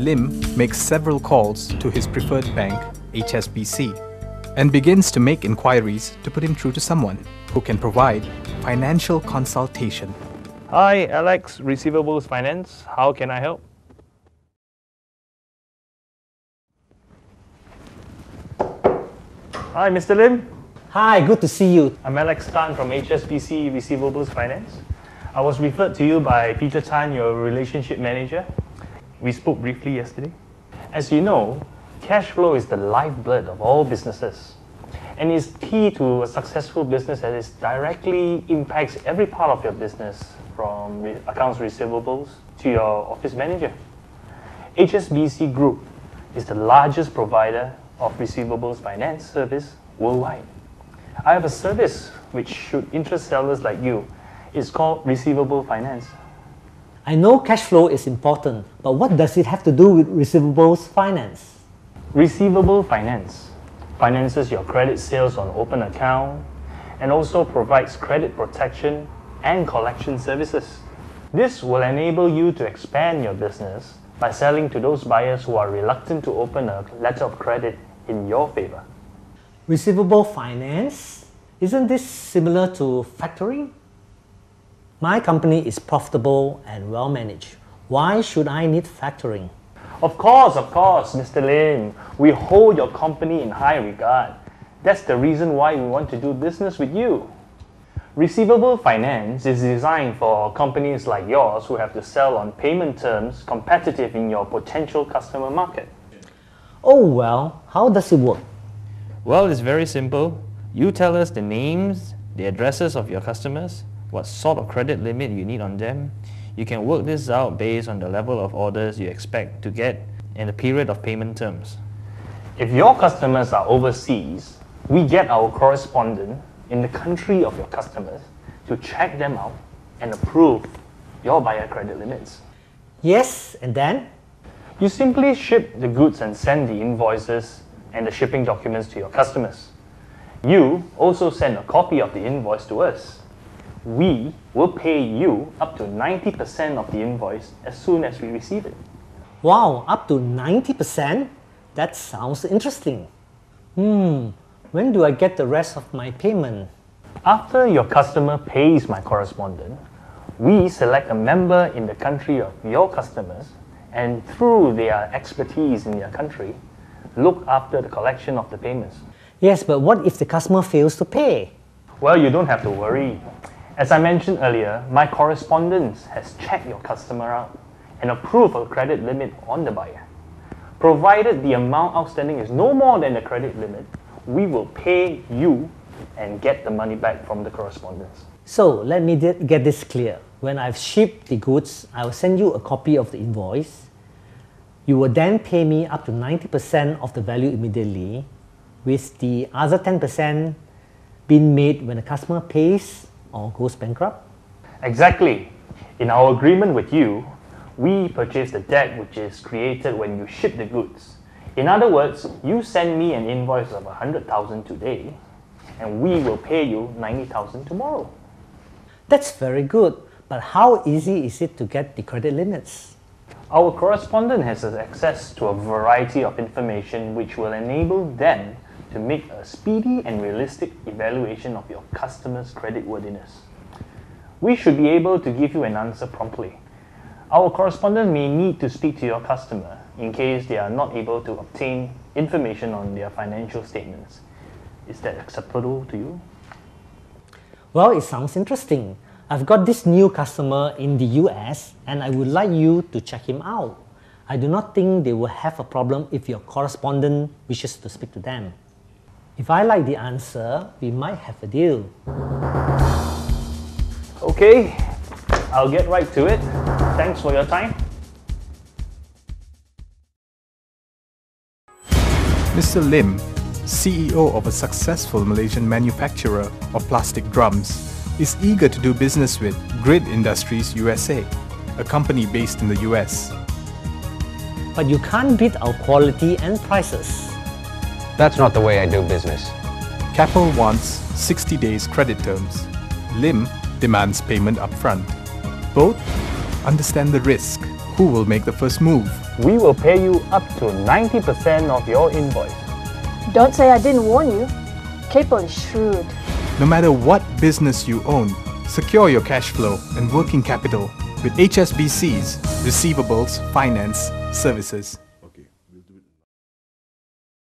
Lim makes several calls to his preferred bank, HSBC, and begins to make inquiries to put him through to someone who can provide financial consultation. Hi, Alex, Receivables Finance. How can I help? Hi, Mr. Lim. Hi, good to see you. I'm Alex Tan from HSBC Receivables Finance. I was referred to you by Peter Tan, your relationship manager. We spoke briefly yesterday. As you know, cash flow is the lifeblood of all businesses and is key to a successful business as it directly impacts every part of your business, from accounts receivables to your office manager. HSBC Group is the largest provider of receivables finance service worldwide. I have a service which should interest sellers like you. It's called Receivable Finance. I know cash flow is important, but what does it have to do with receivables finance? Receivable Finance finances your credit sales on open account and also provides credit protection and collection services. This will enable you to expand your business by selling to those buyers who are reluctant to open a letter of credit in your favor. Receivable finance? Isn't this similar to factoring? My company is profitable and well managed. Why should I need factoring? Of course, Mr. Lim. We hold your company in high regard. That's the reason why we want to do business with you. Receivable finance is designed for companies like yours who have to sell on payment terms competitive in your potential customer market. Oh well, how does it work? Well, it's very simple. You tell us the names, the addresses of your customers, what sort of credit limit you need on them. You can work this out based on the level of orders you expect to get and the period of payment terms. If your customers are overseas, we get our correspondent in the country of your customers to check them out and approve your buyer credit limits. Yes, and then? You simply ship the goods and send the invoices and the shipping documents to your customers. You also send a copy of the invoice to us. We will pay you up to 90% of the invoice as soon as we receive it. Wow, up to 90%? That sounds interesting. When do I get the rest of my payment? After your customer pays my correspondent, we select a member in the country of your customers and through their expertise in their country, look after the collection of the payments. Yes, but what if the customer fails to pay? Well, you don't have to worry. As I mentioned earlier, my correspondent has checked your customer out and approved a credit limit on the buyer. Provided the amount outstanding is no more than the credit limit, we will pay you and get the money back from the correspondence. So let me get this clear. When I've shipped the goods, I will send you a copy of the invoice. You will then pay me up to 90% of the value immediately, with the other 10% being made when the customer pays or goes bankrupt? Exactly. In our agreement with you, we purchase the debt which is created when you ship the goods. In other words, you send me an invoice of 100,000 today, and we will pay you 90,000 tomorrow. That's very good, but how easy is it to get the credit limits? Our correspondent has access to a variety of information which will enable them to make a speedy and realistic evaluation of your customer's creditworthiness. We should be able to give you an answer promptly. Our correspondent may need to speak to your customer in case they are not able to obtain information on their financial statements. Is that acceptable to you? Well, it sounds interesting. I've got this new customer in the US and I would like you to check him out. I do not think they will have a problem if your correspondent wishes to speak to them. If I like the answer, we might have a deal. Okay, I'll get right to it. Thanks for your time. Mr. Lim, CEO of a successful Malaysian manufacturer of plastic drums, is eager to do business with Grid Industries USA, a company based in the US. But you can't beat our quality and prices. That's not the way I do business. Capel wants 60 days credit terms. Lim demands payment upfront. Both understand the risk Who will make the first move? We will pay you up to 90% of your invoice. Don't say I didn't warn you. Capel is shrewd. No matter what business you own, secure your cash flow and working capital with HSBC's Receivables Finance Services.